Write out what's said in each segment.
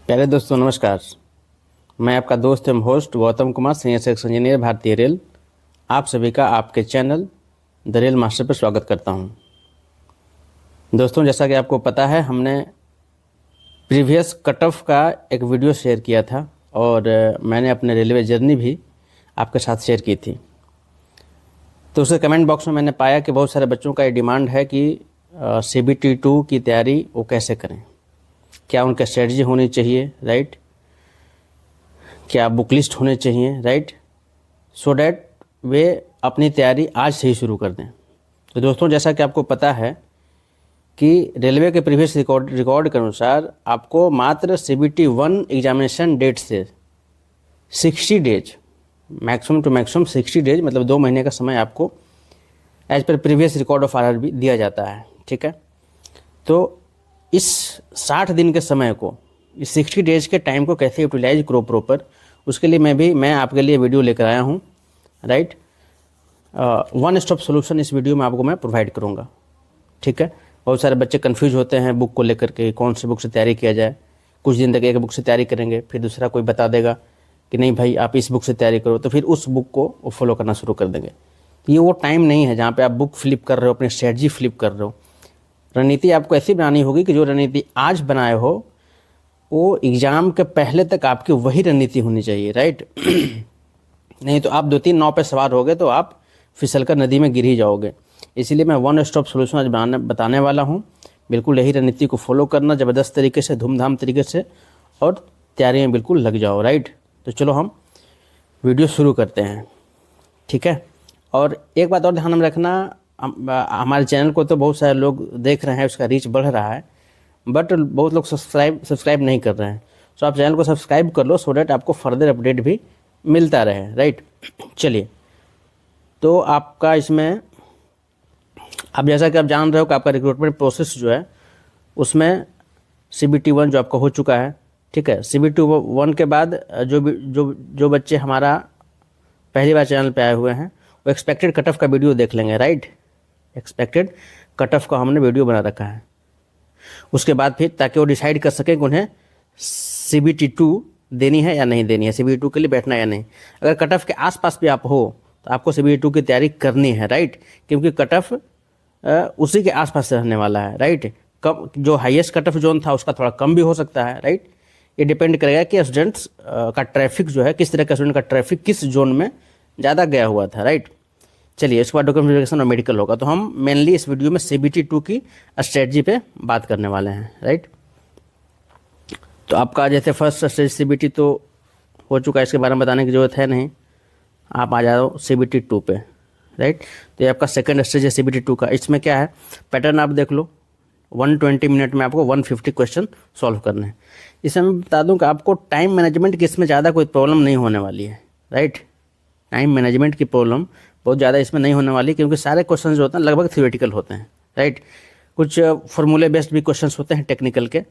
प्यारे दोस्तों नमस्कार। मैं आपका दोस्त एवं host Gautam Kumar, senior section engineer, भारतीय रेल। आप सभी का आपके चैनल द रेल मास्टर पर स्वागत करता हूं। दोस्तों, जैसा कि आपको पता है, हमने प्रीवियस कट ऑफ का एक वीडियो शेयर किया था और मैंने अपने रेलवे जर्नी भी आपके साथ शेयर की थी। तो उसके कमेंट बॉक्स में मैंने पाया कि बहुत सारे बच्चों का ये डिमांड है कि CBT 2 की तैयारी वो कैसे करें, क्या उनका स्ट्रेटजी होनी चाहिए, राइट, क्या बुक लिस्ट होने चाहिए, राइट, सो डैट वे अपनी तैयारी आज से ही शुरू कर दें। तो दोस्तों, जैसा कि आपको पता है कि रेलवे के प्रीवियस रिकॉर्ड के अनुसार आपको मात्र CBT 1 एग्जामिनेशन डेट से 60 days, maximum to maximum 60 days, मतलब 2 महीने का समय आपको as per previous record of RRB दिया जाता है। ठीक है, तो इस 60 दिन के समय को, इस 60 डेज के टाइम को कैसे यूटिलाइज करो प्रॉपर, उसके लिए मैं आपके लिए वीडियो लेकर आया हूँ, राइट। वन स्टॉप सोल्यूशन इस वीडियो में आपको मैं प्रोवाइड करूँगा। ठीक है, बहुत सारे बच्चे कंफ्यूज होते हैं बुक को लेकर के, कौन सी बुक से तैयारी किया जाए। कुछ दिन तक एक बुक से तैयारी करेंगे, फिर दूसरा कोई बता देगा कि नहीं भाई आप इस बुक से तैयारी करो, तो फिर उस बुक को वो फॉलो करना शुरू कर देंगे। ये वो टाइम नहीं है जहाँ पे आप बुक फ्लिप कर रहे हो, अपनी स्ट्रेटजी फ्लिप कर रहे हो। रणनीति आपको ऐसी बनानी होगी कि जो रणनीति आज बनाए हो वो एग्ज़ाम के पहले तक आपकी वही रणनीति होनी चाहिए, राइट। नहीं तो आप 2-3 नाव पे सवार हो गए तो आप फिसल कर नदी में गिर ही जाओगे। इसीलिए मैं वन स्टॉप सोल्यूशन आज बताने वाला हूँ। बिल्कुल यही रणनीति को फॉलो करना ज़बरदस्त तरीके से, धूमधाम तरीके से, और तैयारी में बिल्कुल लग जाओ, राइट। तो चलो हम वीडियो शुरू करते हैं। ठीक है, और एक बात और ध्यान में रखना, हमारे चैनल को तो बहुत सारे लोग देख रहे हैं, उसका रीच बढ़ रहा है, बट बहुत लोग सब्सक्राइब नहीं कर रहे हैं। तो आप चैनल को सब्सक्राइब कर लो, सो डैट आपको फर्दर अपडेट भी मिलता रहे, राइट। चलिए, तो आपका इसमें, अब जैसा कि आप जान रहे हो कि आपका रिक्रूटमेंट प्रोसेस जो है उसमें CBT 1 जो आपका हो चुका है। ठीक है, CBT 1 के बाद जो बच्चे हमारा पहली बार चैनल पे आए हुए हैं वो एक्सपेक्टेड कट ऑफ का वीडियो देख लेंगे, राइट। एक्सपेक्टेड कट ऑफ का हमने वीडियो बना रखा है। उसके बाद फिर ताकि वो डिसाइड कर सकें कि उन्हें CBT 2 देनी है या नहीं देनी है, CBT 2 के लिए बैठना है या नहीं। अगर कट ऑफ के आसपास भी आप हो तो आपको CBT 2 की तैयारी करनी है, राइट, क्योंकि कट ऑफ उसी के आसपास रहने वाला है, राइट। कम, जो हाईएस्ट कट ऑफ जोन था उसका थोड़ा कम भी हो सकता है, राइट। ये डिपेंड करेगा कि स्टूडेंट्स का ट्रैफिक जो है, किस तरह का स्टूडेंट का ट्रैफिक किस जोन में ज़्यादा गया हुआ था, राइट। चलिए, इसके बाद डॉक्यूमेंट वेरिफिकेशन और मेडिकल होगा। तो हम मेनली इस वीडियो में CBT 2 की स्ट्रेटजी पे बात करने वाले हैं, राइट। तो आपका जैसे फर्स्ट स्टेज CBT तो हो चुका है, इसके बारे में बताने की ज़रूरत है नहीं। आप आ जाओ CBT 2 पे, राइट। तो ये आपका सेकंड स्टेज है CBT 2 का। इसमें क्या है, पैटर्न आप देख लो, 120 मिनट में आपको 150 क्वेश्चन सॉल्व करने हैं। इसमें मैं बता दूं कि आपको टाइम मैनेजमेंट की इसमें ज़्यादा कोई प्रॉब्लम नहीं होने वाली है, राइट। टाइम मैनेजमेंट की प्रॉब्लम बहुत ज़्यादा इसमें नहीं होने वाली, क्योंकि सारे क्वेश्चन जो होते हैं लगभग थियोरेटिकल होते हैं, राइट। कुछ फॉर्मूले बेस्ड भी क्वेश्चन होते हैं टेक्निकल के।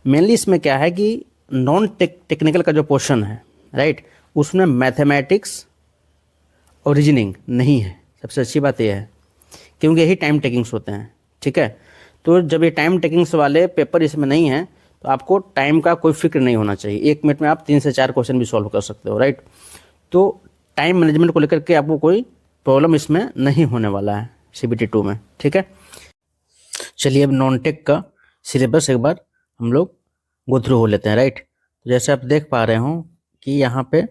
मेनली इसमें क्या है कि नॉन टेक्निकल का जो पोर्शन है, राइट, उसमें मैथमेटिक्स और रीजनिंग नहीं है। सबसे अच्छी बात यह है, क्योंकि यही टाइम टेकिंग्स होते हैं। ठीक है, तो जब ये टाइम टेकिंग्स वाले पेपर इसमें नहीं हैं तो आपको टाइम का कोई फिक्र नहीं होना चाहिए। 1 मिनट में आप 3 से 4 क्वेश्चन भी सॉल्व कर सकते हो, राइट। तो टाइम मैनेजमेंट को लेकर के आपको कोई प्रॉब्लम इसमें नहीं होने वाला है CBT 2 में। ठीक है, चलिए अब नॉन टेक का सिलेबस एक बार हम लोग गो थ्रू हो लेते हैं, राइट। तो जैसे आप देख पा रहे हो कि यहाँ पे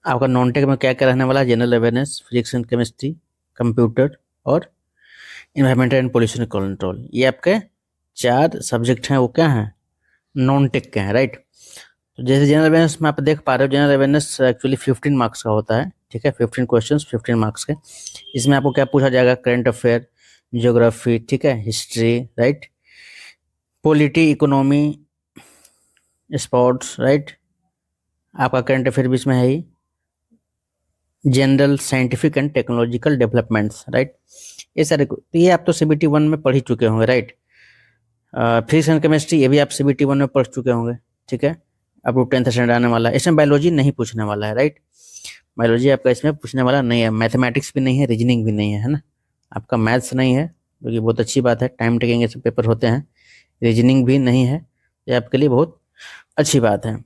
आपका नॉन टेक में क्या क्या रहने वाला है, general awareness, physics and chemistry, computer और इन्वायरमेंटल एंड पोल्यूशन कंट्रोल। ये आपके 4 सब्जेक्ट हैं, वो क्या हैं, नॉन टेक के हैं, राइट। तो जैसे जनरल अवेयरनेस में आप देख पा रहे हो, जनरल अवेयरनेस एक्चुअली 15 मार्क्स का होता है। ठीक है, 15 क्वेश्चंस 15 मार्क्स के। इसमें आपको क्या पूछा जाएगा, करंट अफेयर, ज्योग्राफी, ठीक है, history, right, polity, economy, sports, right. आपका करंट अफेयर भी इसमें है ही, general scientific and technological developments, right. ये सारे, तो ये आप तो CBT 1 में पढ़ ही चुके होंगे, राइट। फिजिक्स एंड केमिस्ट्री ये भी आप CBT 1 में पढ़ चुके होंगे। ठीक है, आपको 10th स्टैंडर्ड आने वाला है। इसमें बायोलॉजी नहीं पूछने वाला है, राइट। बायोलॉजी आपका इसमें पूछने वाला नहीं है, मैथमेटिक्स भी नहीं है, रीजनिंग भी नहीं है, है ना। आपका मैथ्स नहीं है, जो कि बहुत अच्छी बात है, टाइम टेकिंग ऐसे पेपर होते हैं। रीजनिंग भी नहीं है, ये आपके लिए बहुत अच्छी बात है।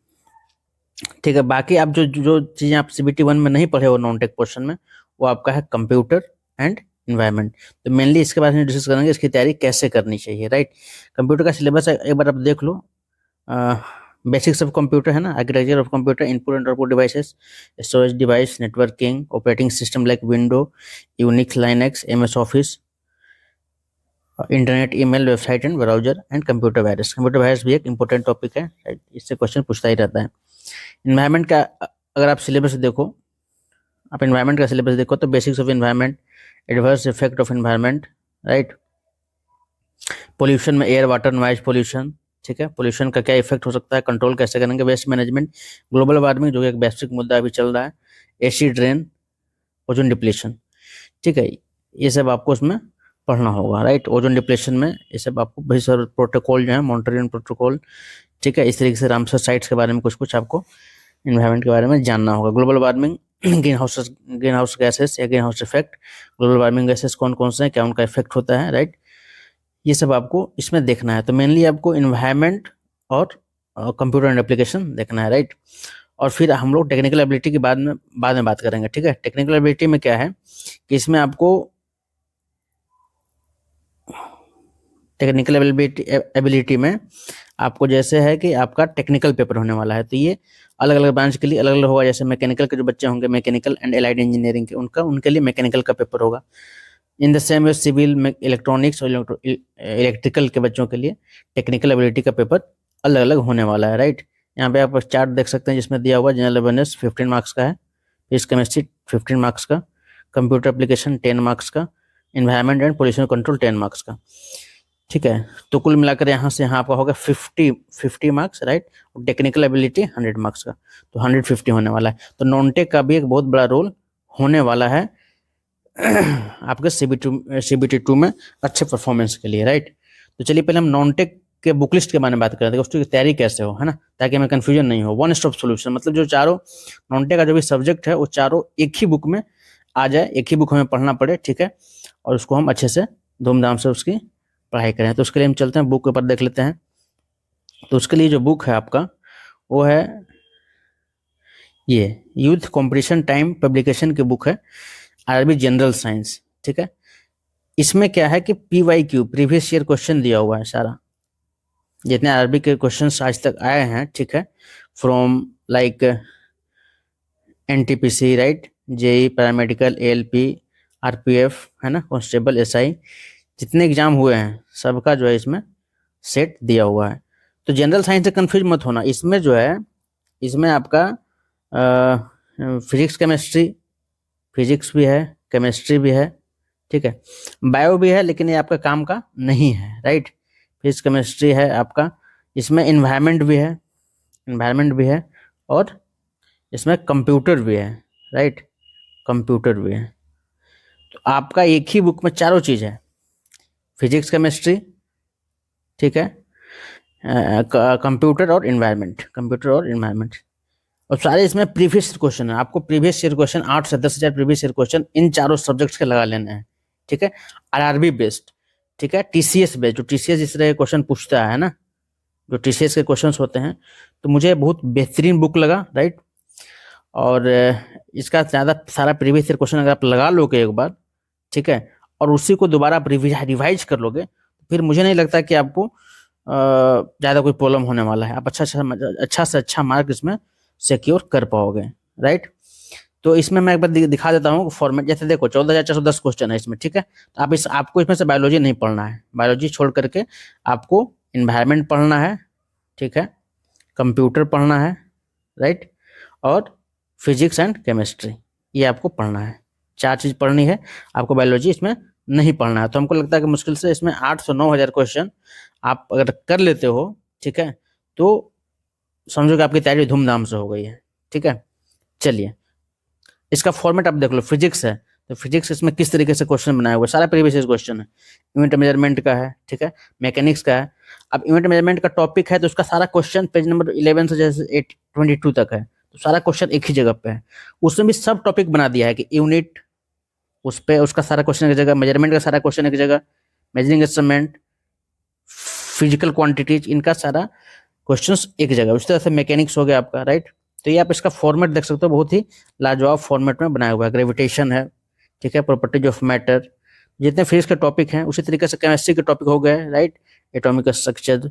ठीक है, बाकी आप जो जो चीज़ें आप CBT 1 में नहीं पढ़े हो नॉन टेक पोर्शन में, वो आपका है कंप्यूटर एंड इन्वायरमेंट। तो मेनली इसके बारे में डिस्कस करेंगे, इसकी तैयारी कैसे करनी चाहिए, राइट। कंप्यूटर का सिलेबस एक बार आप देख लो। बेसिक्स ऑफ कंप्यूटर है ना, architecture of computer, input and output devices, storage device, networking, operating system like window, Unix, Linux, MS office, internet, email, website and browser and computer virus. Computer virus भी एक important topic है, right? इससे question पूछता ही रहता है। Environment का अगर आप सिलेबस देखो, आप इन्वायरमेंट का सिलेबस देखो तो basics of environment, adverse effect of environment, right. Pollution में एयर, वाटर, नॉइज पोल्यूशन, ठीक है, पोल्यूशन का क्या इफेक्ट हो सकता है, कंट्रोल कैसे करेंगे, वेस्ट मैनेजमेंट, ग्लोबल वार्मिंग जो कि एक वैश्विक मुद्दा अभी चल रहा है, एसिड रेन, ओजोन डिप्लीशन, ठीक है, ये सब आपको उसमें पढ़ना होगा, राइट। ओजोन डिप्लेशन में ये सब आपको भाई सर प्रोटोकॉल जो है, मॉनिटरिंग प्रोटोकॉल, ठीक है, इस तरीके से रामसर साइट्स के बारे में कुछ कुछ आपको इन्वायरमेंट के बारे में जानना होगा। Global warming, green house gases या green house effect, global warming gases कौन कौन से हैं, क्या उनका इफेक्ट होता है, राइट, ये सब आपको इसमें देखना है। तो मेनली आपको इन्वायरमेंट और कंप्यूटर एंड एप्लीकेशन देखना है, राइट। और फिर हम लोग टेक्निकल एबिलिटी की बाद में बात करेंगे, ठीक है। टेक्निकल एबिलिटी में क्या है कि इसमें आपको टेक्निकल एबिलिटी में आपको जैसे है कि आपका टेक्निकल पेपर होने वाला है, तो ये अलग अलग ब्रांच के लिए अलग अलग होगा। जैसे मैकेनिकल के जो बच्चे होंगे, मैकेनिकल एंड एलाइड इंजीनियरिंग के, उनके लिए मैकेनिकल का पेपर होगा। In the same way civil, electronics और इलेक्ट्रिकल के बच्चों के लिए टेक्निकल एबिलिटी का पेपर अलग अलग होने वाला है, राइट। यहाँ पे आप चार्ट देख सकते हैं जिसमें दिया हुआ जनरल अवेयरनेस 15 मार्क्स का है, फिजिक्स केमिस्ट्री 15 मार्क्स का, कंप्यूटर एप्लीकेशन 10 मार्क्स का, environment and pollution control 10 marks का, ठीक है। तो कुल मिलाकर यहाँ से यहाँ आपका होगा 50 मार्क्स, राइट। और टेक्निकल एबिलिटी 100 मार्क्स का, तो 150 होने वाला है। तो नॉन टेक का भी एक बहुत बड़ा रोल होने वाला है आपके CBT 2 में अच्छे परफॉर्मेंस के लिए, राइट। तो चलिए पहले हम नॉन टेक के बुक लिस्ट के बारे में बात करते हैं, उसकी तैयारी कैसे हो, है ना, ताकि हमें कंफ्यूजन नहीं हो। वन स्टॉप सोल्यूशन मतलब जो चारों नॉन टेक का जो भी सब्जेक्ट है वो चारों एक ही बुक में आ जाए, एक ही बुक हमें पढ़ना पड़े, ठीक है, और उसको हम अच्छे से धूमधाम से उसकी पढ़ाई करें। तो उसके लिए हम चलते हैं बुक के ऊपर देख लेते हैं। तो उसके लिए जो बुक है आपका वो है ये यूथ कंपटीशन टाइम पब्लिकेशन की बुक है, आरबी जनरल साइंस, ठीक है। इसमें क्या है कि PYQ प्रीवियस ईयर क्वेश्चन दिया हुआ है सारा, जितने आरबी के क्वेश्चन आज तक आए हैं, ठीक है, from like NTPC, right, JEE, paramedical, ALP, RPF, है ना, कांस्टेबल, SI, जितने एग्जाम हुए हैं सबका जो है इसमें सेट दिया हुआ है। तो जनरल साइंस से कंफ्यूज मत होना, इसमें जो है इसमें आपका फिजिक्स केमिस्ट्री, फिजिक्स भी है, केमिस्ट्री भी है, ठीक है, बायो भी है, लेकिन ये आपका काम का नहीं है, राइट। फिजिक्स केमिस्ट्री है आपका, इसमें इन्वायरमेंट भी है और इसमें कंप्यूटर भी है, राइट, कंप्यूटर भी है। तो आपका एक ही बुक में चारों चीज़ है, फिजिक्स केमिस्ट्री, ठीक है, कंप्यूटर और इन्वायरमेंट, और सारे इसमें प्रीवियस क्वेश्चन है। आपको प्रीवियस ईयर क्वेश्चन 8 से 10 हजार प्रीवियस ईयर क्वेश्चन इन चारों सब्जेक्ट्स के लगा लेने हैं, ठीक है। RRB बेस्ड, ठीक है, TCS बेस्ड, जो TCS इस तरह के क्वेश्चन पूछता है ना, जो TCS के क्वेश्चन होते हैं, तो मुझे बहुत बेहतरीन बुक लगा, राइट। और इसका ज़्यादा सारा प्रीवियस ईयर क्वेश्चन अगर आप लगा लोगे एक बार, ठीक है, और उसी को दोबारा आप रिवाइज कर लोगे, फिर मुझे नहीं लगता कि आपको ज़्यादा कोई प्रॉब्लम होने वाला है। आप अच्छा से अच्छा मार्क इसमें सिक्योर कर पाओगे, राइट। तो इसमें मैं एक बार दिखा देता हूँ फॉर्मेट। जैसे देखो 14,410 क्वेश्चन है इसमें, ठीक है। तो आपको इसमें से बायोलॉजी नहीं पढ़ना है, बायोलॉजी छोड़ करके आपको इन्वायरमेंट पढ़ना है, ठीक है, कंप्यूटर पढ़ना है, राइट, और फिजिक्स एंड केमिस्ट्री, ये आपको पढ़ना है। 4 चीज़ पढ़नी है आपको, बायोलॉजी इसमें नहीं पढ़ना है। तो हमको लगता है कि मुश्किल से इसमें 8 से 9 हज़ार क्वेश्चन आप अगर कर लेते हो, ठीक है, तो समझो कि आपकी तैयारी धूमधाम से हो गई है, ठीक है। चलिए इसका फॉर्मेट आप देख लो। फिजिक्स है तो फिजिक्स इसमें किस तरीके से क्वेश्चन बनाया हुआ है, सारा प्रीवियस क्वेश्चन है। यूनिट मेजरमेंट का है, ठीक है, मैकेनिक्स का है। अब यूनिट मेजरमेंट का टॉपिक है तो उसका सारा क्वेश्चन पेज नंबर 11 से जैसे 22 तक है, तो सारा क्वेश्चन एक ही जगह पे है। उसमें भी सब टॉपिक बना दिया है कि यूनिट, उस पर उसका सारा क्वेश्चन एक जगह, मेजरमेंट का सारा क्वेश्चन एक जगह, मेजरिंग इंस्ट्रूमेंट, फिजिकल क्वांटिटीज, इनका सारा क्वेश्चंस एक जगह। उस तरह से मैकेनिक्स हो गया आपका, राइट। तो ये आप इसका फॉर्मेट देख सकते हो, बहुत ही लाजवाब फॉर्मेट में बनाया हुआ है। ग्रेविटेशन है, ठीक है, प्रॉपर्टीज ऑफ मैटर, जितने फिजिक्स के टॉपिक हैं उसी तरीके से केमिस्ट्री के टॉपिक हो गए, राइट। एटॉमिक स्ट्रक्चर,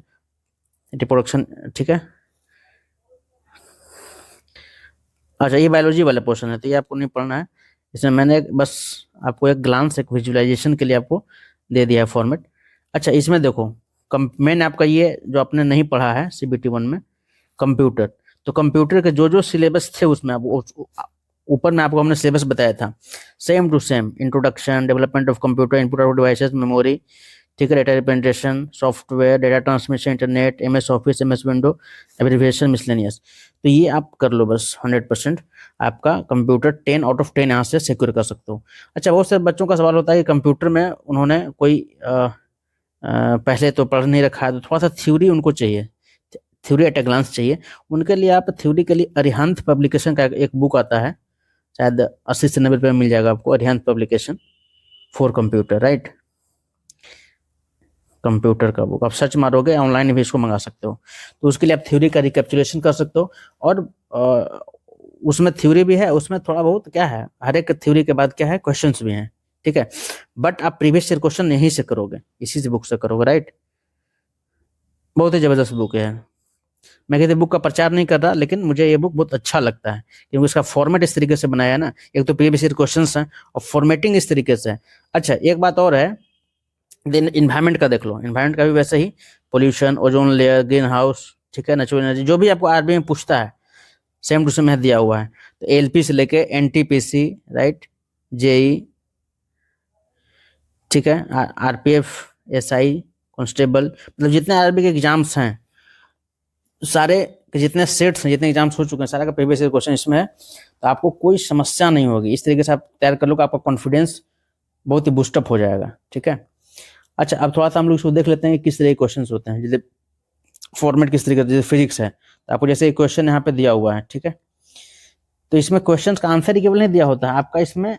रिप्रोडक्शन, ठीक है। अच्छा, ये बायोलॉजी वाला पोर्शन है तो ये आपको नहीं पढ़ना है, इसमें मैंने बस आपको एक ग्लांस, एक विजुअलाइजेशन के लिए आपको दे दिया है फॉर्मेट। अच्छा, इसमें देखो मैंने आपका ये जो आपने नहीं पढ़ा है CBT 1 में, कंप्यूटर, तो कंप्यूटर के जो जो सिलेबस थे उसमें ऊपर में आपको हमने सिलेबस बताया था, same to same, introduction, development of computer, input output devices, memory, ठीक है, data representation, software, data transmission, internet, MS office, MS window, abbreviation, miscellaneous. तो ये आप कर लो बस 100%, आपका कंप्यूटर 10 आउट ऑफ 10 यहाँ से सिक्योर कर सकते हो। अच्छा, बहुत से बच्चों का सवाल होता है कि कंप्यूटर में उन्होंने कोई पहले तो पढ़ नहीं रखा है, तो थोड़ा सा थ्योरी उनको चाहिए, थ्योरी एट ए ग्लांस चाहिए। उनके लिए आप थ्योरी के लिए अरिहंत पब्लिकेशन का एक बुक आता है, शायद 80 से 90 रुपये में मिल जाएगा आपको, Arihant publication for computer, right. Computer का बुक आप सर्च मारोगे, ऑनलाइन भी इसको मंगा सकते हो। तो उसके लिए आप थ्योरी का रिकैप्चुलेशन कर सकते हो, और उसमें थ्योरी भी है, उसमें थोड़ा बहुत क्या है, हर एक थ्योरी के बाद क्या है, क्वेश्चंस भी हैं, ठीक है। बट आप प्रीवियस ईयर क्वेश्चन यहीं से करोगे, इसी से बुक से करोगे, राइट। बहुत ही जबरदस्त बुक है। मैं कहते बुक का प्रचार नहीं कर रहा, लेकिन मुझे ये बुक बहुत अच्छा लगता है क्योंकि इसका फॉर्मेट इस तरीके से बनाया है ना, एक तो प्रीवियस ईयर क्वेश्चंस हैं और फॉर्मेटिंग इस तरीके से है। अच्छा, एक बात और है, देन इन्वायरमेंट का देख लो, इन्वायरमेंट का भी वैसे ही, pollution, ozone layer, green house, ठीक है, नेचुरल एनर्जी, जो भी आपको आरबी में पूछता है सेम टू सेम है दिया हुआ है। तो LP से लेके NTPC, राइट, JE, ठीक है, RPF, SI, कांस्टेबल, मतलब जितने आरबी के एग्जाम्स हैं सारे, जितने सेट्स हैं, जितने एग्जाम्स हो चुके हैं, सारा का प्रीवियस ईयर क्वेश्चन इसमें है। तो आपको कोई समस्या नहीं होगी, इस तरीके से आप तैयार कर लोगे, आपका कॉन्फिडेंस बहुत ही बूस्टअप हो जाएगा, ठीक है। अच्छा, अब थोड़ा सा हम लोग इसको देख लेते हैं कि किस तरह के क्वेश्चन होते हैं, जैसे फॉर्मेट किस तरीके से, जैसे फिजिक्स है तो आपको जैसे क्वेश्चन यहाँ पे दिया हुआ है, ठीक है। तो इसमें क्वेश्चन का आंसर ही केवल नहीं दिया होता है, आपका इसमें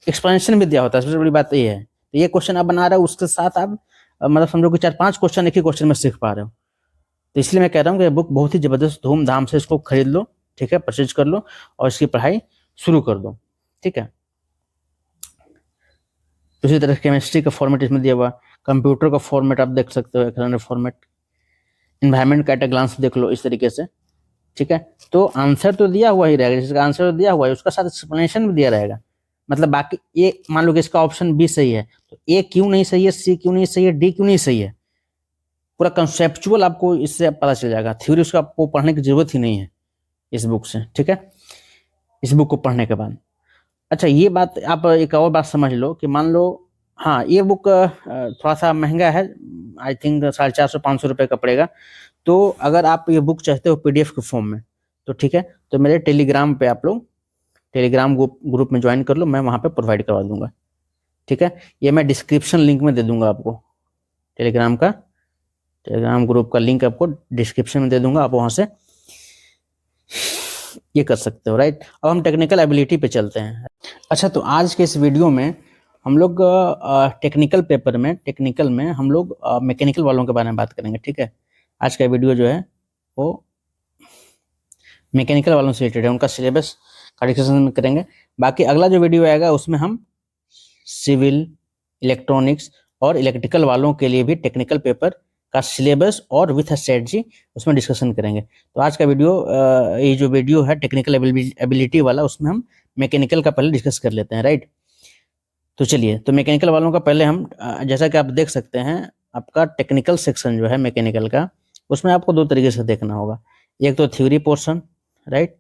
एक्सप्लेनेशन भी दिया होता है। सबसे बड़ी बात तो ये है, तो ये क्वेश्चन आप बना रहे हो, उसके साथ आप मतलब समझो कि 4-5 क्वेश्चन एक ही क्वेश्चन में सीख पा रहे हो। तो इसलिए मैं कह रहा हूँ कि बुक बहुत ही जबरदस्त, धूमधाम से इसको खरीद लो, ठीक है, परचेज कर लो और इसकी पढ़ाई शुरू कर दो, ठीक है। उसी तरह केमिस्ट्री का फॉर्मेट इसमें दिया हुआ, कंप्यूटर का फॉर्मेट आप देख सकते हो, एक फॉर्मेट, इन्वायरमेंट का एट अ ग्लांस देख लो इस तरीके से, ठीक है। तो आंसर तो दिया हुआ ही रहेगा, जिसका आंसर तो दिया हुआ है उसका साथ एक्सप्लेनेशन भी दिया रहेगा। मतलब बाकी ए, मान लो कि इसका ऑप्शन B सही है, तो A क्यों नहीं सही है, C क्यों नहीं सही है, D क्यों नहीं सही है, पूरा कंसेप्चुअल आपको इससे पता चल जाएगा। थ्योरी उसका आपको पढ़ने की जरूरत ही नहीं है इस बुक से, ठीक है, इस बुक को पढ़ने के बाद। अच्छा, ये बात आप एक और बात समझ लो कि मान लो, हाँ, ये बुक थोड़ा सा महंगा है, आई थिंक 450-500 रुपये का पड़ेगा। तो अगर आप ये बुक चाहते हो PDF के फॉर्म में, तो ठीक है, तो मेरे टेलीग्राम पे आप लोग टेलीग्राम ग्रुप में ज्वाइन कर लो, मैं वहाँ पे प्रोवाइड करवा दूंगा, ठीक है। ये मैं डिस्क्रिप्शन लिंक में दे दूंगा आपको, टेलीग्राम ग्रुप का लिंक आपको डिस्क्रिप्शन में दे दूंगा, आप वहाँ से ये कर सकते हो, राइट। अब हम टेक्निकल एबिलिटी पे चलते हैं। अच्छा, तो आज के इस वीडियो में हम लोग टेक्निकल में हम लोग मैकेनिकल वालों के बारे में बात करेंगे, ठीक है। आज का वीडियो जो है वो मैकेनिकल वालों से रिलेटेड है, उनका सिलेबस का डिस्कशन करेंगे। बाकी अगला जो वीडियो आएगा उसमें हम सिविल, इलेक्ट्रॉनिक्स और इलेक्ट्रिकल वालों के लिए भी टेक्निकल पेपर का सिलेबस और विथ स्ट्रेटजी उसमें डिस्कशन करेंगे। तो आज का वीडियो, ये जो वीडियो है टेक्निकल एबिलिटी वाला, उसमें हम मैकेनिकल का पहले डिस्कस कर लेते हैं, राइट। तो चलिए, तो मैकेनिकल वालों का पहले हम, जैसा कि आप देख सकते हैं, आपका टेक्निकल सेक्शन जो है मैकेनिकल का, उसमें आपको 2 तरीके से देखना होगा। एक तो थ्योरी पोर्शन, राइट,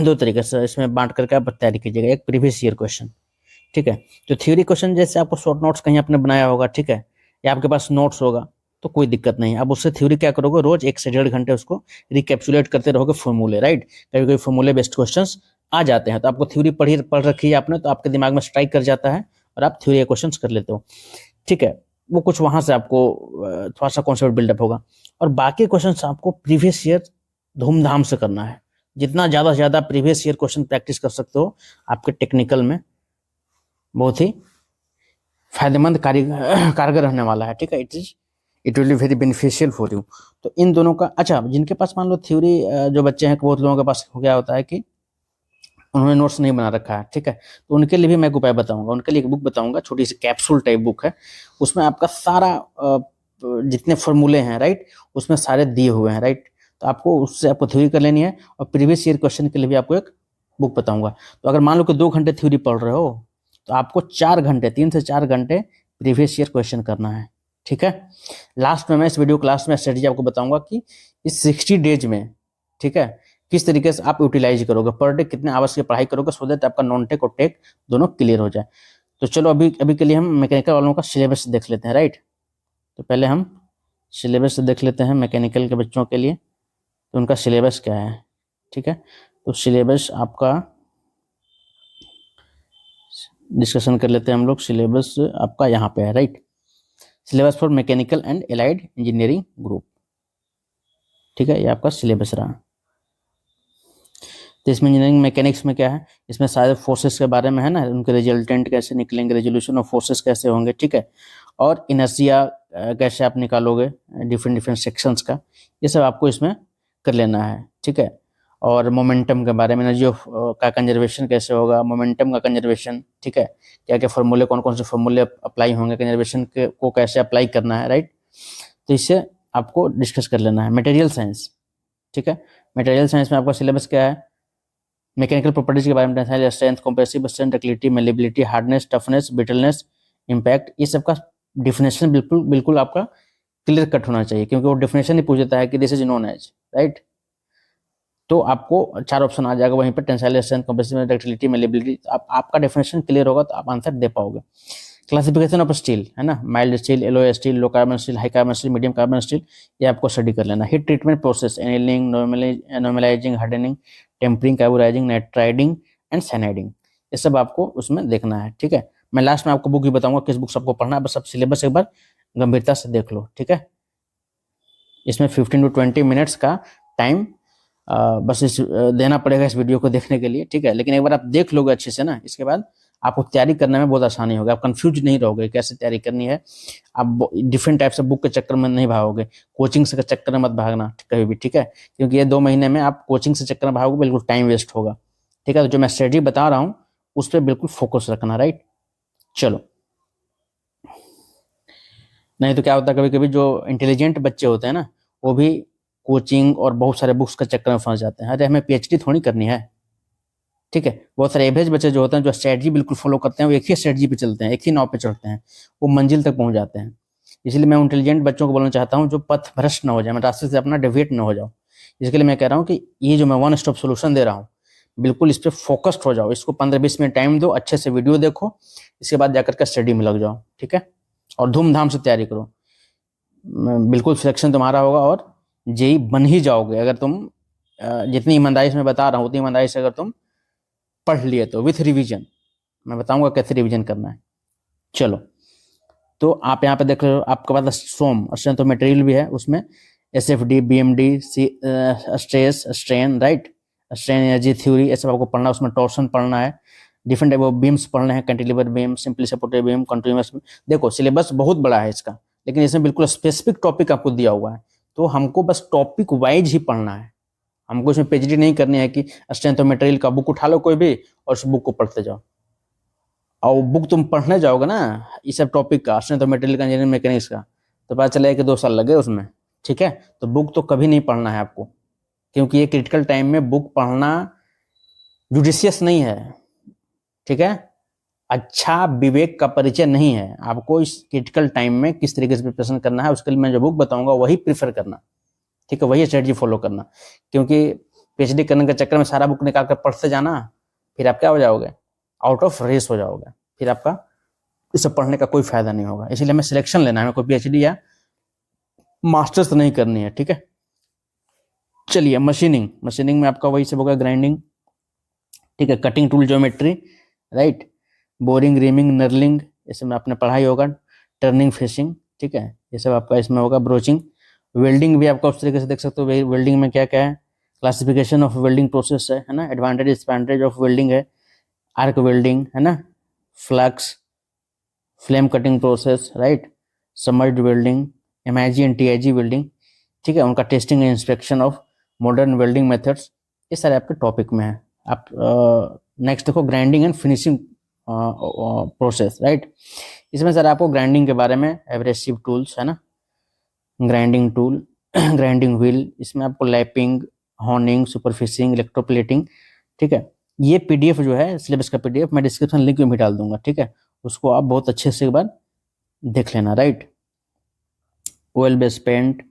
2 तरीके से इसमें बांट करके आप तैयारी कीजिएगा। एक प्रीवियस ईयर क्वेश्चन, ठीक है। तो थ्योरी क्वेश्चन जैसे आपको शॉर्ट नोट्स कहीं आपने बनाया होगा, ठीक है, या आपके पास नोट्स होगा, तो कोई दिक्कत नहीं। अब उससे थ्योरी क्या करोगे, रोज 1 से 1.5 घंटे उसको रिकैप्सुलेट करते रहोगे, फॉर्मूले, राइट। कभी कभी फॉर्मूले बेस्ड क्वेश्चंस आ जाते हैं, तो आपको थ्योरी पढ़ रखी है आपने, तो आपके दिमाग में स्ट्राइक कर जाता है और आप थ्योरी क्वेश्चन कर लेते हो, ठीक है। वो कुछ वहां से आपको थोड़ा सा कॉन्सेप्ट बिल्डअप होगा, और बाकी क्वेश्चन आपको प्रीवियस ईयर धूमधाम से करना है। जितना ज्यादा से ज्यादा प्रीवियस ईयर क्वेश्चन प्रैक्टिस कर सकते हो, आपके टेक्निकल में बहुत ही फायदेमंद कारगर रहने वाला है, ठीक है। It will be very beneficial for you. तो इन दोनों का, अच्छा जिनके पास मान लो थ्योरी जो बच्चे हैं, बहुत लोगों के पास हो गया होता है कि उन्होंने नोट्स नहीं बना रखा है, ठीक है, तो उनके लिए भी मैं एक उपाय बताऊंगा। उनके लिए एक बुक बताऊंगा, छोटी सी कैप्सूल टाइप बुक है, उसमें आपका सारा जितने फॉर्मूले हैं, राइट, उसमें सारे दिए हुए हैं, राइट। तो आपको उससे आपको थ्योरी कर लेनी है, और प्रीवियस ईयर क्वेश्चन के लिए भी आपको एक बुक बताऊंगा। तो अगर मान लो कि 2 घंटे थ्योरी पढ़ रहे हो, तो आपको 4 घंटे, 3 से 4 घंटे प्रीवियस ईयर क्वेश्चन करना है, ठीक है। लास्ट में मैं इस वीडियो क्लास में स्ट्रेटेजी आपको बताऊंगा कि इस 60 डेज में, ठीक है, किस तरीके से आप यूटिलाइज करोगे, पर डे कितने आवर्स की पढ़ाई करोगे, सो दैट आपका नॉन टेक और टेक दोनों क्लियर हो जाए। तो चलो अभी अभी के लिए हम मैकेनिकल वालों का सिलेबस देख लेते हैं, राइट। तो पहले हम सिलेबस देख लेते हैं मैकेनिकल के बच्चों के लिए, तो उनका सिलेबस क्या है, ठीक है। तो सिलेबस आपका डिस्कशन कर लेते हैं हम लोग। सिलेबस आपका यहाँ पे है, right, syllabus for mechanical and allied engineering group, ठीक है, ये आपका सिलेबस रहा। तो इसमें इंजीनियरिंग मैकेनिक्स में क्या है, इसमें सारे फोर्सेस के बारे में है ना, उनके रिजल्टेंट कैसे निकलेंगे, रेजोल्यूशन ऑफ फोर्सेस कैसे होंगे, ठीक है, और इनर्शिया कैसे आप निकालोगे डिफरेंट डिफरेंट सेक्शंस का, ये सब आपको इसमें कर लेना है, ठीक है। और मोमेंटम के बारे में, एनर्जी ऑफ का कंजर्वेशन कैसे होगा, मोमेंटम का कंजर्वेशन, ठीक है, क्या क्या फॉर्मूले, कौन कौन से फॉर्मूले अप्लाई होंगे, कंजर्वेशन के को कैसे अप्लाई करना है, राइट। तो इससे आपको डिस्कस कर लेना है। मटेरियल साइंस, ठीक है, मटेरियल साइंस में आपका सिलेबस क्या है, मैकेनिकल प्रॉपर्टीज के बारे में, tensile strength, compressive strength, ductility, malleability, hardness, toughness, brittleness, impact, ये सब का डिफिनेशन बिल्कुल बिल्कुल आपका क्लियर कट होना चाहिए, क्योंकि वो डिफिनेशन ही पूछ देता है कि this is known as, right. तो आपको 4 ऑप्शन आ जाएगा वहीं पर, tensile strength, compressive, ductility, malleability. आपका डेफिनेशन क्लियर होगा तो आप आंसर दे पाओगे। क्लासिफिकेशन ऑफ स्टील है ना, mild steel, alloy steel, low carbon steel, high carbon steel, medium carbon steel, ये आपको स्टडी कर लेना। Heat treatment process, annealing, normalising, hardening, tempering, carburising, nitriding and cyaniding, ये सब आपको उसमें देखना है, ठीक है। मैं लास्ट में आपको बुक ही बताऊंगा किस बुक से आपको पढ़ना है, बस आप सिलेबस एक बार गंभीरता से देख लो, ठीक है। इसमें 15 to 20 मिनट्स का टाइम बस देना पड़ेगा इस वीडियो को देखने के लिए, ठीक है। लेकिन एक बार आप देख लोगे अच्छे से ना, इसके बाद आपको तैयारी करने में बहुत आसानी होगी, आप कंफ्यूज नहीं रहोगे कैसे तैयारी करनी है। आप डिफरेंट टाइप से बुक के चक्कर में नहीं भागोगे, कोचिंग से चक्कर में मत भागना कभी भी, ठीक है, क्योंकि ये 2 महीने में आप कोचिंग से चक्कर में भागोगे, बिल्कुल टाइम वेस्ट होगा, ठीक है। तो जो मैं स्ट्रेटजी बता रहा हूँ उस पर बिल्कुल फोकस रखना, राइट। चलो, नहीं तो क्या होता है, कभी कभी जो इंटेलिजेंट बच्चे होते हैं ना, वो भी कोचिंग और बहुत सारे बुक्स के चक्कर में फंस जाते हैं। अरे हमें पीएचडी थोड़ी करनी है, ठीक है। बहुत सारे एवरेज बच्चे जो होते हैं, जो स्ट्रेटजी बिल्कुल फॉलो करते हैं, वो एक ही स्ट्रेटजी पे चलते हैं, एक ही नाव पे चढ़ते हैं, वो मंजिल तक पहुंच जाते हैं। इसलिए मैं इंटेलिजेंट बच्चों को बोलना चाहता हूँ, जो पथ भ्रष्ट ना हो जाए, मैं रास्ते से अपना डेविएट ना हो जाओ। इसके लिए मैं कह रहा हूँ कि ये जो मैं वन स्टॉप सोल्यूशन दे रहा हूँ, बिल्कुल इस पर फोकस्ड हो जाओ, इसको 15-20 मिनट टाइम दो, अच्छे से वीडियो देखो, इसके बाद जाकर के स्टडी में लग जाओ, ठीक है, और धूमधाम से तैयारी करो। बिल्कुल सिलेक्शन तुम्हारा होगा, और जेई बन ही जाओगे अगर तुम जितनी ईमानदारी से मैं बता रहा हूँ, उतनी ईमानदारी से अगर तुम पढ़ लिए तो, विथ रिवीजन। मैं बताऊंगा कैसे रिवीजन करना है। चलो, तो आप यहाँ पे देख रहे हो, आपके पास सोम स्ट्रेंथ ऑफ मटेरियल भी है, उसमें SFD, BMD, stress, strain, right, strain energy theory, ये सब आपको पढ़ना है। उसमें टॉर्सन पढ़ना है, डिफरेंट टाइप ऑफ बीम्स पढ़ने हैं, cantilever beam, simply supported beam, continuous. देखो सिलेबस बहुत बड़ा है इसका, लेकिन इसमें बिल्कुल स्पेसिफिक टॉपिक आपको दिया हुआ है, तो हमको बस टॉपिक वाइज ही पढ़ना है। हमको इसमें पीएचडी नहीं करनी है कि स्ट्रेंथ ऑफ मटेरियल का बुक उठा लो कोई भी और उस बुक को पढ़ते जाओ। और बुक तुम पढ़ने जाओगे ना इस सब टॉपिक का, स्ट्रेंथ ऑफ मटेरियल का, इंजीनियरिंग मैकेनिक्स का, तो पता चलेगा कि 2 साल लगे उसमें, ठीक है। तो बुक तो कभी नहीं पढ़ना है आपको, क्योंकि ये क्रिटिकल टाइम में बुक पढ़ना जुडिशियस नहीं है, ठीक है। अच्छा विवेक का परिचय नहीं है। आपको इस क्रिटिकल टाइम में किस तरीके से प्रिपरेशन करना है, उसके लिए मैं जो बुक बताऊंगा वही प्रीफर करना, ठीक है, वही स्ट्रेटजी फॉलो करना। क्योंकि पीएचडी करने के चक्कर में सारा बुक निकाल कर पढ़ते जाना, फिर आप क्या हो जाओगे, आउट ऑफ रेस हो जाओगे, फिर आपका इसे पढ़ने का कोई फायदा नहीं होगा। इसलिए हमें सिलेक्शन लेना है, कोई पीएचडी या मास्टर्स नहीं करनी है, ठीक है। चलिए, मशीनिंग, मशीनिंग में आपका वही सब होगा, ग्राइंडिंग, ठीक है, cutting tool geometry, right, boring, reaming, knurling, ये सब में आपने पढ़ाई होगा, टर्निंग, फेसिंग, ठीक है, ये सब आपका इसमें होगा। ब्रोचिंग, वेल्डिंग भी आपका उस तरीके से देख सकते हो, वेल्डिंग में क्या क्या है, क्लासिफिकेशन ऑफ वेल्डिंग प्रोसेस है ना, एडवांटेज डिसएडवांटेज ऑफ वेल्डिंग है, आर्क वेल्डिंग है ना, flux, flame cutting process, right, submerged welding, MIG and TIG welding, ठीक है, उनका testing and inspection of modern welding methods, ये सारे आपके टॉपिक में है। आप नेक्स्ट देखो grinding and finishing process, right. इसमें सर आपको ग्राइंडिंग के बारे में एब्रेसिव टूल्स है ना, ग्राइंडिंग टूल, ग्राइंडिंग व्हील, इसमें आपको लैपिंग, हॉर्निंग, सुपरफिशिंग, इलेक्ट्रोप्लेटिंग, ठीक है। ये PDF जो है सिलेबस का PDF मैं डिस्क्रिप्शन लिंक में भी डाल दूंगा, ठीक है, उसको आप बहुत अच्छे से एक बार देख लेना, right. Oil based paint,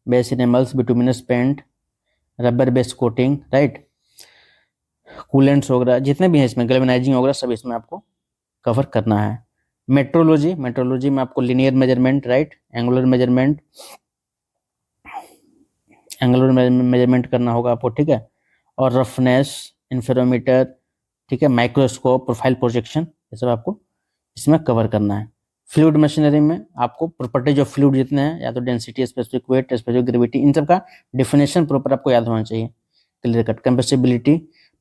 base enamels, bituminous paint, rubber based coating, right, coolants वगैरह जितने भी हैं इसमें, गैल्वेनाइजिंग वगैरह सब इसमें आपको कवर करना है। मेट्रोलॉजी, मेट्रोलॉजी में आपको linear measurement, right, angular measurement, angular measurement करना होगा आपको, ठीक है, और रफनेस, इंफेरोमीटर, ठीक है, माइक्रोस्कोप, प्रोफाइल प्रोजेक्शन, ये सब आपको इसमें कवर करना है। फ्लूइड मशीनरी में आपको प्रॉपर्टीज ऑफ फ्लूइड जितने हैं, या तो density, specific weight, specific gravity, इन सब का डिफिनेशन प्रॉपर आपको याद होना चाहिए, clear cut. Compressibility,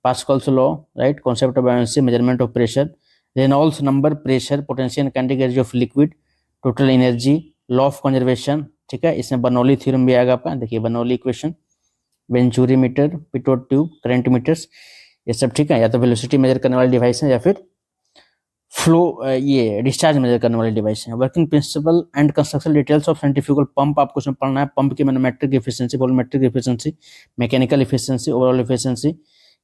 Pascal's law, right, concept of buoyancy, measurement of pressure, Reynolds number, pressure, potential kinetic energy of liquid, total energy, law of conservation, ठीक है, इसमें बर्नौली थ्योरम भी आएगा आपका, देखिए Bernoulli equation, venturi meter, pitot tube, current meters, ये सब, ठीक है, या तो वेलोसिटी मेजर करने वाले डिवाइस हैं या फिर फ्लो ये डिस्चार्ज मेजर करने वाले डिवाइस हैं। Working principle and construction details of centrifugal pump आपको इसमें पढ़ना है, पंप की manometric efficiency, volumetric efficiency, mechanical efficiency, overall efficiency,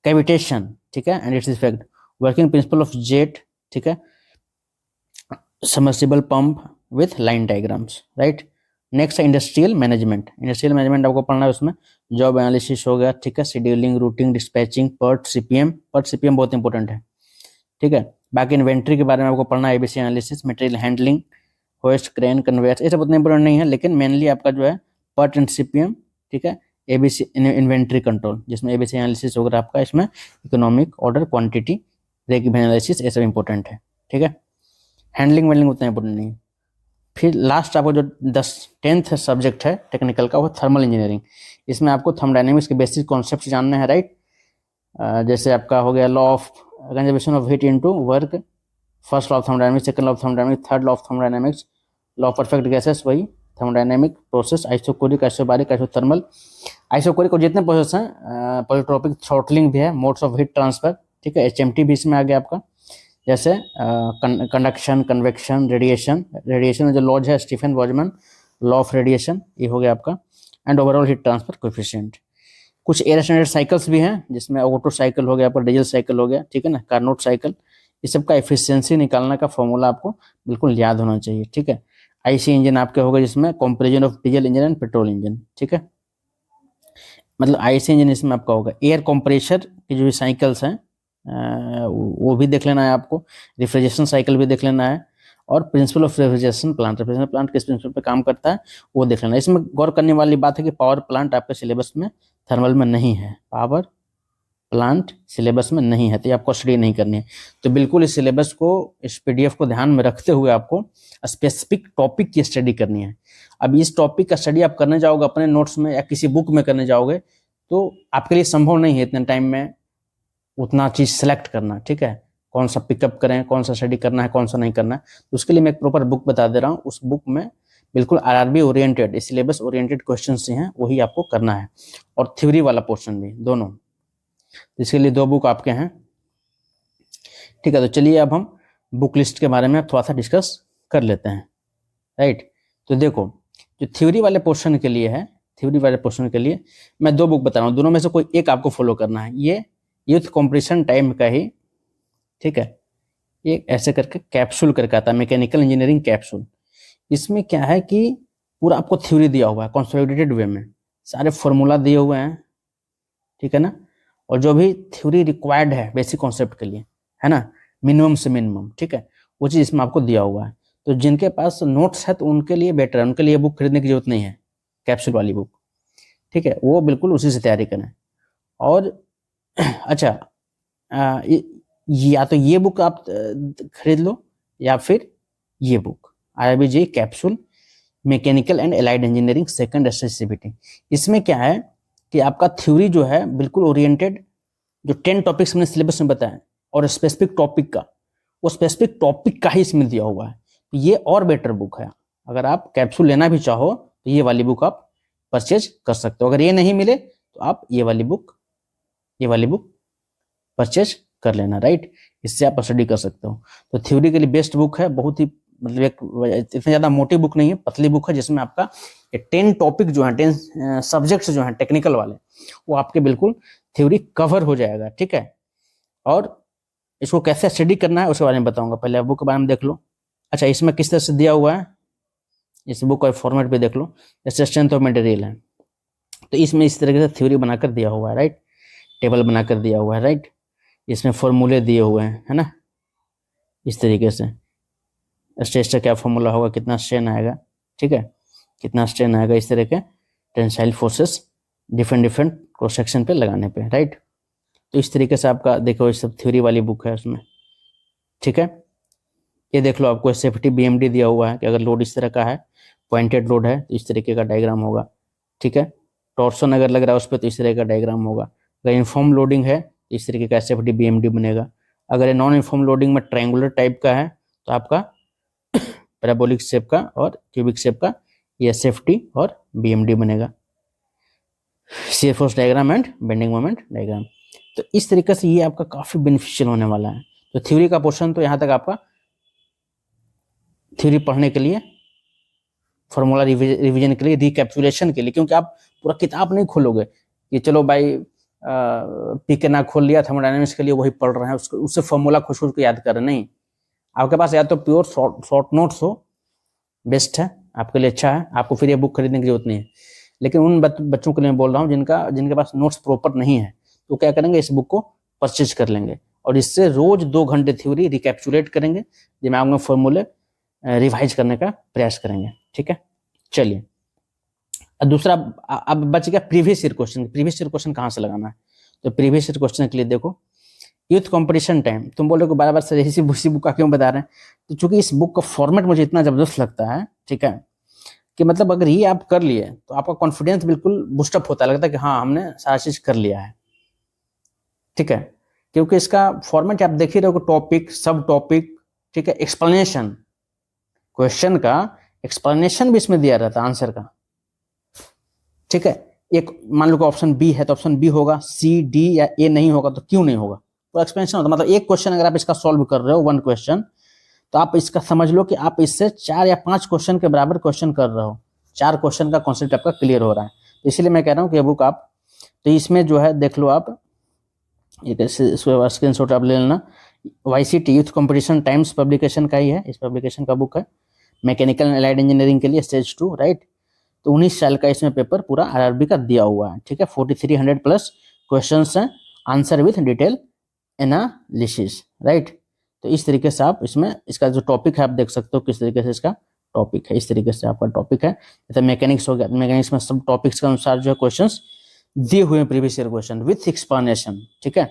cavitation, ठीक है, and its effect, working principle of jet, ठीक है, submersible pump with line diagrams, right. Next है इंडस्ट्रियल मैनेजमेंट, इंडस्ट्रियल मैनेजमेंट आपको पढ़ना है, उसमें जॉब एनालिसिस हो गया, ठीक है, scheduling, routing, dispatching, PERT CPM, PERT CPM बहुत इंपॉर्टेंट है, ठीक है। बाकी इन्वेंट्री के बारे में आपको पढ़ना है, ABC analysis, material handling, host, crane, conveyors, ये सब उतना इंपॉर्टेंट नहीं है, लेकिन मेनली आपका जो है पर्ट एंड CPM, ठीक है, ABC इन्वेंट्री कंट्रोल, जिसमें ABC एनालिसिस वगैरह आपका, इसमें economic, order, quantity, break even analysis, ये सब इंपॉर्टेंट है, ठीक है। हैंडलिंग वेंडलिंग उतना इंपॉर्टेंट नहीं है। फिर लास्ट आपको जो 10th सब्जेक्ट है टेक्निकल का, वो थर्मल इंजीनियरिंग, इसमें आपको थर्मोडायनेमिक्स के बेसिक कॉन्सेप्ट जानने हैं, राइट। जैसे आपका हो गया law of conservation of heat into work, first law of thermodynamics, second law of thermodynamics, third law of thermodynamics, law of perfect gases, वही thermodynamic process, isochoric, isobaric, isothermal, isochoric और जितने process हैं, polytropic, throttling भी है, modes of heat transfer, ठीक है, HMT भी इसमें आ गया आपका, जैसे कंडक्शन, कन्वेक्शन, रेडिएशन, रेडिएशन में जो लॉज है Stefan Boltzmann law of radiation, ये हो गया आपका, and overall heat transfer coefficient. कुछ एयर स्टैंडर्ड साइकिल्स भी हैं, जिसमें ऑटो साइकिल हो गया, आपका डीजल साइकिल हो गया, ठीक है ना, कार्नोट साइकिल, इस सब का एफिशिएंसी निकालने का फॉर्मूला आपको बिल्कुल याद होना चाहिए, ठीक है। IC इंजन आपके होगा, जिसमें comparison of diesel engine and petrol engine, ठीक है, मतलब IC इंजन इसमें आपका होगा। एयर कंप्रेशर की जो साइकिल्स हैं वो भी देख लेना है आपको, रेफ्रिजरेशन साइकिल भी देख लेना है, और प्रिंसिपल ऑफ रेफ्रिजरेशन प्लांट किस प्रिंसिपल पे काम करता है वो देख लेना है। इसमें गौर करने वाली बात है कि पावर प्लांट आपके सिलेबस में थर्मल में नहीं है, पावर प्लांट सिलेबस में नहीं है, तो ये आपको स्टडी नहीं करनी है। तो बिल्कुल इस सिलेबस को, इस PDF को ध्यान में रखते हुए आपको स्पेसिफिक टॉपिक की स्टडी करनी है। अब इस टॉपिक का स्टडी आप करने जाओगे अपने नोट्स में या किसी बुक में करने जाओगे, तो आपके लिए संभव नहीं है इतने टाइम में उतना चीज सेलेक्ट करना, ठीक है, कौन सा पिकअप करें, कौन सा स्टडी करना है, कौन सा नहीं करना है। तो उसके लिए मैं एक प्रॉपर बुक बता दे रहा हूँ, उस बुक में बिल्कुल RRB oriented, syllabus oriented question हैं, वही आपको करना है, और थ्योरी वाला पोर्शन भी, दोनों। इसके लिए 2 बुक आपके हैं, ठीक है। तो चलिए अब हम बुक लिस्ट के बारे में थोड़ा सा डिस्कस कर लेते हैं, राइट। तो देखो, जो थ्योरी वाले पोर्शन के लिए है, थ्योरी वाले पोर्शन के लिए मैं 2 बुक बता रहा हूँ, दोनों में से कोई एक आपको फॉलो करना है। ये यूथ कॉम्पिटिशन टाइम का ही, ठीक है, ये ऐसे करके कैप्सूल करके आता है, मैकेनिकल इंजीनियरिंग कैप्सूल। इसमें क्या है कि पूरा आपको थ्योरी दिया हुआ है, कंसोलिडेटेड वे में सारे फॉर्मूला दिए हुए हैं, ठीक है ना, और जो भी थ्योरी रिक्वायर्ड है बेसिक कॉन्सेप्ट के लिए, है ना, मिनिमम से मिनिमम, ठीक है, वो चीज़ इसमें आपको दिया हुआ है। तो जिनके पास नोट्स है तो उनके लिए बेटर है, उनके लिए बुक खरीदने की जरूरत नहीं है, कैप्सूल वाली बुक, ठीक है, वो बिल्कुल उसी से तैयारी करें। और अच्छा, या तो ये बुक आप खरीद लो, या फिर ये book IRB JEE capsule mechanical and allied engineering second SSCBT। इसमें क्या है कि आपका थ्योरी जो है बिल्कुल ओरिएंटेड, जो 10 टॉपिक्स मैंने सिलेबस में बताया, और स्पेसिफिक टॉपिक का, वो स्पेसिफिक टॉपिक का ही इसमें दिया हुआ है। ये और बेटर बुक है, अगर आप कैप्सूल लेना भी चाहो तो ये वाली बुक आप परचेज कर सकते हो। अगर ये नहीं मिले तो आप ये वाली बुक परचेज कर लेना, राइट। इससे आप स्टडी कर सकते हो। तो थ्योरी के लिए बेस्ट बुक है, बहुत ही मतलब एक इतनी ज़्यादा मोटी बुक नहीं है, पतली बुक है, जिसमें आपका 10 टॉपिक जो है, 10 सब्जेक्ट्स जो हैं टेक्निकल वाले, वो आपके बिल्कुल थ्योरी कवर हो जाएगा, ठीक है। और इसको कैसे स्टडी करना है उसके बारे में बताऊंगा। पहले बुक के बारे में देख लो। अच्छा, इसमें किस तरह से दिया हुआ है, इस बुक का फॉर्मेट पे देख लो। जैसे स्ट्रेंथ ऑफ मटेरियल है, तो इसमें इस तरीके से थ्योरी बनाकर दिया हुआ है, राइट। टेबल बनाकर दिया हुआ है, राइट। इसमें फॉर्मूले दिए हुए हैं, है ना, इस तरीके से। स्ट्रेस का क्या फॉर्मूला होगा, कितना स्ट्रेन आएगा, ठीक है, कितना स्ट्रेन आएगा, इस तरह के tensile forces different cross section पे लगाने पे, राइट। तो इस तरीके से आपका देखो, ये सब थ्योरी वाली बुक है उसमें, ठीक है। ये देख लो, आपको सेफ्टी बीएमडी दिया हुआ है कि अगर लोड इस तरह का है, पॉइंटेड लोड है, तो इस तरीके का डायग्राम होगा, ठीक है। टॉर्सन अगर लग रहा है उस पर, तो इस तरह का डायग्राम होगा। अगर इन्फॉर्म लोडिंग है तो इस तरीके का सेफ्टी बीएमडी बनेगा। अगर ये नॉन इन्फॉर्म लोडिंग में ट्रायंगुलर टाइप का है तो आपका पैराबोलिक शेप का और क्यूबिक शेप का ये सेफ्टी और बीएमडी बनेगा, shear force diagram and bending moment diagram. तो इस तरीके से ये आपका काफी बेनिफिशियल होने वाला है। तो थ्योरी का पोर्शन तो यहाँ तक आपका थ्योरी पढ़ने के लिए, फॉर्मूला रिवीजन के लिए, रिकैप्चुलेशन के लिए, क्योंकि आप पूरा किताब नहीं खोलोगे कि चलो भाई पी के ना खोल लिया, थर्मोडायनेमिक्स के लिए वही पढ़ रहे हैं, उससे फॉर्मूला खुश खुश को याद कर रहे, नहीं। आपके पास या तो प्योर शॉर्ट नोट्स हो, बेस्ट है, आपके लिए अच्छा है, आपको फिर ये बुक खरीदने की जरूरत नहीं है। लेकिन उन बच्चों के लिए बोल रहा हूँ जिनके पास नोट्स प्रॉपर नहीं है, तो क्या करेंगे, इस बुक को परचेज कर लेंगे और इससे रोज 2 घंटे थ्योरी रिकैप्चुलेट करेंगे, दिमाग में फॉर्मूले रिवाइज करने का प्रयास करेंगे, ठीक है। चलिए, दूसरा अब बच गया previous year question. Previous year question कहाँ से लगाना है, तो प्रीवियस ईयर क्वेश्चन के लिए देखो, यूथ कंपटीशन टाइम। तुम बोलो कि बार बार से इसी बुक का क्यों बता रहे हैं, तो चूंकि इस बुक का फॉर्मेट मुझे इतना जबरदस्त लगता है, ठीक है, कि मतलब अगर ये आप कर लिए तो आपका कॉन्फिडेंस बिल्कुल बूस्टअप होता है, लगता है कि हाँ हमने सारा चीज कर लिया है, ठीक है। क्योंकि इसका फॉर्मेट आप देख ही रहे हो, टॉपिक, सब टॉपिक, ठीक है, एक्सप्लेनेशन, क्वेश्चन का एक्सप्लेनेशन भी इसमें दिया रहता है, आंसर का, ठीक है। एक मान लो कि ऑप्शन बी है तो ऑप्शन बी होगा, सी डी या ए नहीं होगा तो क्यों नहीं होगा, तो एक्सप्लेनेशन होता है। मतलब एक क्वेश्चन अगर आप इसका सॉल्व कर रहे हो, 1 क्वेश्चन, तो आप इसका समझ लो कि आप इससे 4 या 5 क्वेश्चन के बराबर क्वेश्चन कर रहे हो, 4 क्वेश्चन का कॉन्सेप्ट आपका क्लियर हो रहा है। तो इसलिए मैं कह रहा हूँ कि ये बुक आप, तो इसमें जो है देख लो आप, एक स्क्रीन शॉट आप ले लेना, YCT youth competition times publication का ही है, इस पब्लिकेशन का बुक है, मैकेनिकल एंड एलाइड इंजीनियरिंग के लिए स्टेज 2, राइट। तो 19 साल का इसमें पेपर पूरा RRB का दिया हुआ है, ठीक है। 4300 प्लस क्वेश्चंस हैं, answer with detail analysis, right. तो इस तरीके से आप इसमें इसका जो टॉपिक है आप देख सकते हो किस तरीके से इसका टॉपिक है, इस तरीके से आपका टॉपिक है। जैसे मैकेनिक्स हो गया, मैकेनिक्स में सब टॉपिक्स के अनुसार जो है क्वेश्चंस दिए हुए हैं, previous year question with explanation, ठीक है।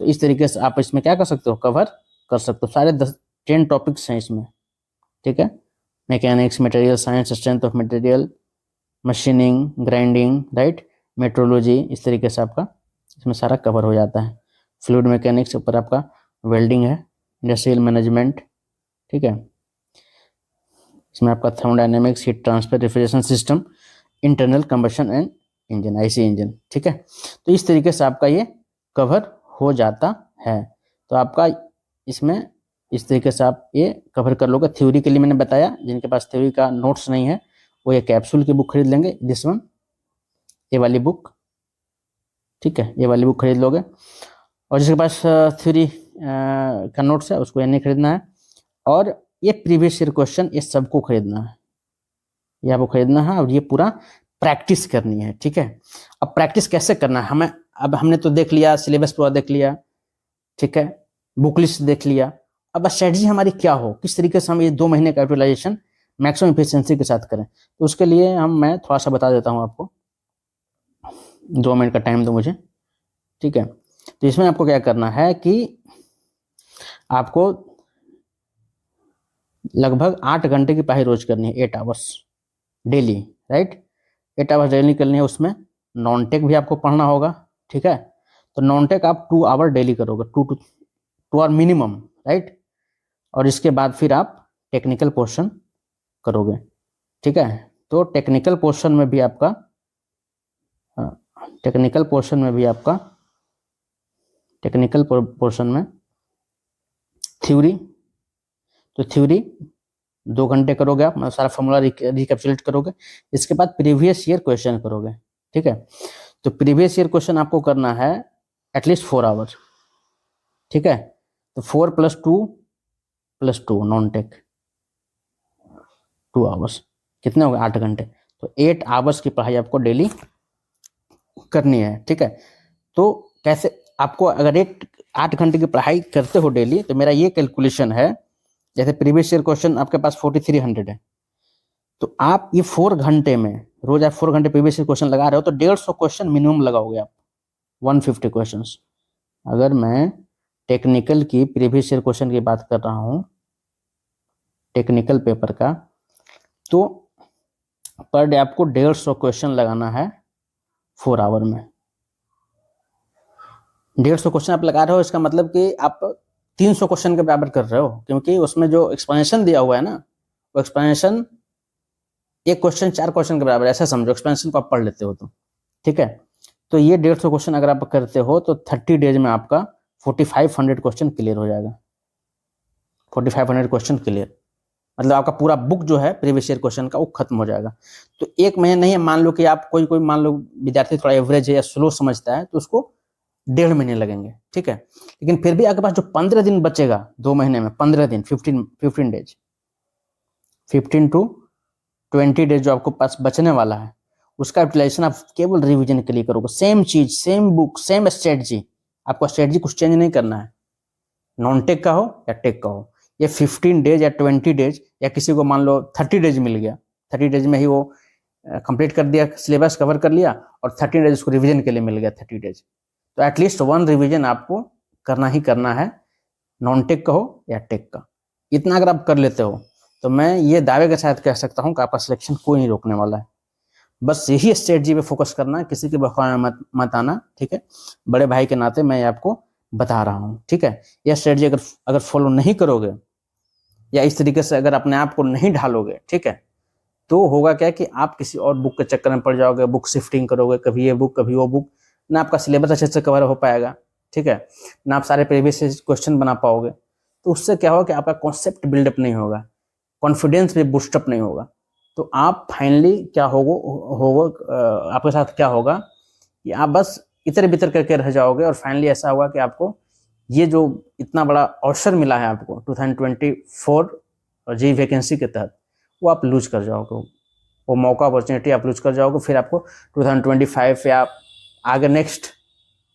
तो इस तरीके से आप इसमें क्या कर सकते हो, कवर कर सकते हो, सारे 10 टॉपिक्स हैं इसमें, ठीक है। Mechanics, material science, strength of material, machining, grinding, right, metrology, इस तरीके से आपका इसमें सारा कवर हो जाता है। फ्लूइड मैकेनिक्स ऊपर आपका वेल्डिंग है, इंडस्ट्रियल मैनेजमेंट, ठीक है। इसमें आपका thermodynamics, heat transfer, refrigeration system, internal combustion and engine, IC engine, ठीक है। तो इस तरीके से आपका ये कवर हो जाता है। तो आपका इसमें इस तरीके से आप ये कवर कर लोगे। थ्योरी के लिए मैंने बताया, जिनके पास थ्योरी का नोट्स नहीं है वो ये कैप्सूल की बुक खरीद लेंगे, दिस वन, ये वाली बुक, ठीक है, ये वाली बुक खरीद लोगे। और जिसके पास थ्योरी का नोट्स है उसको ये नहीं खरीदना है। और ये प्रीवियस ईयर क्वेश्चन ये सबको खरीदना है, ये आपको खरीदना है और ये पूरा प्रैक्टिस करनी है, ठीक है। अब प्रैक्टिस कैसे करना है हमें, अब हमने तो देख लिया, सिलेबस पूरा देख लिया, ठीक है, बुक लिस्ट देख लिया। अब स्ट्रेटजी हमारी क्या हो, किस तरीके से हम ये 2 महीने का यूटिलाइजेशन मैक्सिमम एफिशिएंसी के साथ करें, तो उसके लिए मैं थोड़ा सा बता देता हूँ आपको, 2 मिनट का टाइम दो मुझे, ठीक है। तो इसमें आपको क्या करना है कि आपको लगभग 8 घंटे की पढ़ाई रोज करनी है, 8 hours daily, right, 8 hours daily करनी है। उसमें नॉन टेक भी आपको पढ़ना होगा, ठीक है। तो नॉन टेक आप 2 आवर डेली करोगे, 2 आवर मिनिमम, राइट। और इसके बाद फिर आप टेक्निकल पोर्शन करोगे, ठीक है। तो टेक्निकल पोर्शन में भी आपका टेक्निकल पोर्शन में थ्योरी, तो थ्योरी 2 घंटे करोगे आप, मतलब सारा फॉर्मूला रिकैप्चुलेट करोगे। इसके बाद प्रीवियस ईयर क्वेश्चन करोगे, ठीक है। तो प्रीवियस ईयर क्वेश्चन आपको करना है एटलीस्ट 4 आवर्स, ठीक है। तो 4 + 2 नॉन टेक 2 आवर्स, कितने हो गए 8 घंटे। तो 8 आवर्स की पढ़ाई आपको डेली करनी है, ठीक है। तो कैसे आपको अगर 8 घंटे की पढ़ाई करते हो डेली, तो मेरा ये कैलकुलेशन है, जैसे प्रीवियस ईयर क्वेश्चन आपके पास 4300 है, तो आप ये 4 घंटे में, रोज आप 4 घंटे प्रीवियस ईयर क्वेश्चन लगा रहे हो, तो 150 क्वेश्चन मिनिमम लगाओगे आप, 150 क्वेश्चन। अगर मैं टेक्निकल की प्रीवियस ईयर क्वेश्चन की बात कर रहा हूँ, टेक्निकल पेपर का, तो पर डे आपको 150 क्वेश्चन लगाना है 4 आवर में। 150 क्वेश्चन आप लगा रहे हो, इसका मतलब कि आप 300 क्वेश्चन के बराबर कर रहे हो, क्योंकि उसमें जो एक्सप्लेनेशन दिया हुआ है ना, वो एक्सप्लेनेशन एक क्वेश्चन 4 क्वेश्चन के बराबर, ऐसा समझो, एक्सप्लेनेशन को आप पढ़ लेते हो तो, ठीक है। तो ये 150 क्वेश्चन अगर आप करते हो तो 30 डेज में आपका 4500 क्वेश्चन क्लियर हो जाएगा। 4500 क्वेश्चन क्लियर, मतलब आपका पूरा बुक जो है प्रीवियस ईयर क्वेश्चन का, वो खत्म हो जाएगा। तो 1 महीने नहीं है, मान लो कि आप कोई मान लो विद्यार्थी थोड़ा एवरेज है या स्लो समझता है, तो उसको 1.5 महीने लगेंगे, ठीक है। लेकिन फिर भी आपके पास जो 15 दिन बचेगा 2 महीने में, 15 दिन 15 डेज, 15 to 20 डेज जो आपको पास बचने वाला है, उसका यूटिलाइजेशन आप केवल रिवीजन के लिए करोगे। सेम चीज, सेम बुक, सेम स्ट्रेटजी, आपको स्ट्रेटजी कुछ चेंज नहीं करना है, नॉन टेक का हो या टेक का हो। ये 15 डेज या 20 डेज, या किसी को मान लो 30 डेज मिल गया, 30 डेज में ही वो कंप्लीट कर दिया, सिलेबस कवर कर लिया, और 30 डेज उसको रिवीजन के लिए मिल गया 30 डेज। तो एटलीस्ट 1 रिवीजन आपको करना ही करना है, नॉन टेक का हो या टेक का। इतना अगर आप कर लेते हो, तो मैं ये दावे के साथ कह सकता हूँ कि आपका सिलेक्शन कोई नहीं रोकने वाला है। बस यही स्ट्रेटजी पे फोकस करना है, किसी के बहकावे में मत आना, ठीक है। बड़े भाई के नाते मैं आपको बता रहा हूँ, ठीक है। यह स्ट्रेटजी अगर फॉलो नहीं करोगे, या इस तरीके से अगर अपने आप को नहीं ढालोगे, ठीक है, तो होगा क्या कि आप किसी और बुक के चक्कर में पड़ जाओगे, बुक शिफ्टिंग करोगे, कभी ये बुक कभी वो बुक, ना आपका सिलेबस अच्छे से कवर हो पाएगा, ठीक है, ना आप सारे प्रीवियस क्वेश्चन बना पाओगे। तो उससे क्या होगा कि आपका कॉन्सेप्ट बिल्डअप नहीं होगा, कॉन्फिडेंस भी बूस्टअप नहीं होगा। तो आप फाइनली क्या होगा आपके साथ क्या होगा कि आप बस इतर बितर करके रह जाओगे, और फाइनली ऐसा होगा कि आपको ये जो इतना बड़ा अवसर मिला है आपको 2024 जी वैकेंसी के तहत, वो आप लूज कर जाओगे, वो मौका अपॉर्चुनिटी आप लूज कर जाओगे। फिर आपको 2025 या आगे नेक्स्ट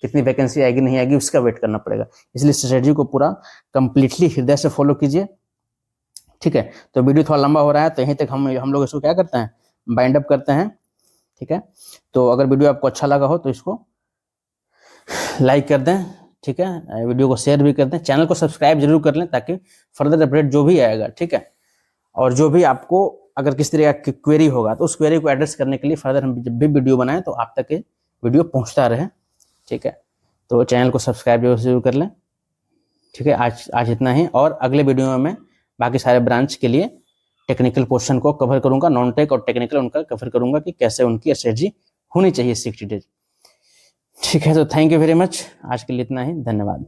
कितनी वैकेंसी आएगी नहीं आएगी उसका वेट करना पड़ेगा। इसलिए स्ट्रेटजी को पूरा कंप्लीटली हृदय से फॉलो कीजिए, ठीक है। तो वीडियो थोड़ा लंबा हो रहा है, तो यहीं तक हम लोग इसको क्या करते हैं, बाइंड अप करते हैं, ठीक है। तो अगर वीडियो आपको अच्छा लगा हो तो इसको लाइक कर दें, ठीक है, वीडियो को शेयर भी कर दें, चैनल को सब्सक्राइब जरूर कर लें, ताकि फर्दर अपडेट जो भी आएगा, ठीक है, और जो भी आपको अगर किस तरह का क्वेरी होगा, तो उस क्वेरी को एड्रेस करने के लिए फर्दर हम जब भी वीडियो बनाएं तो आप तक वीडियो पहुंचता रहे, ठीक है। तो चैनल को सब्सक्राइब जरूर कर लें, ठीक है। आज इतना ही, और अगले वीडियो में मैं बाकी सारे ब्रांच के लिए टेक्निकल पोर्शन को कवर करूंगा, नॉन टेक और टेक्निकल उनका कवर करूंगा कि कैसे उनकी स्ट्रेटजी होनी चाहिए 60 डेज, ठीक है। तो थैंक यू वेरी मच, आज के लिए इतना ही, धन्यवाद।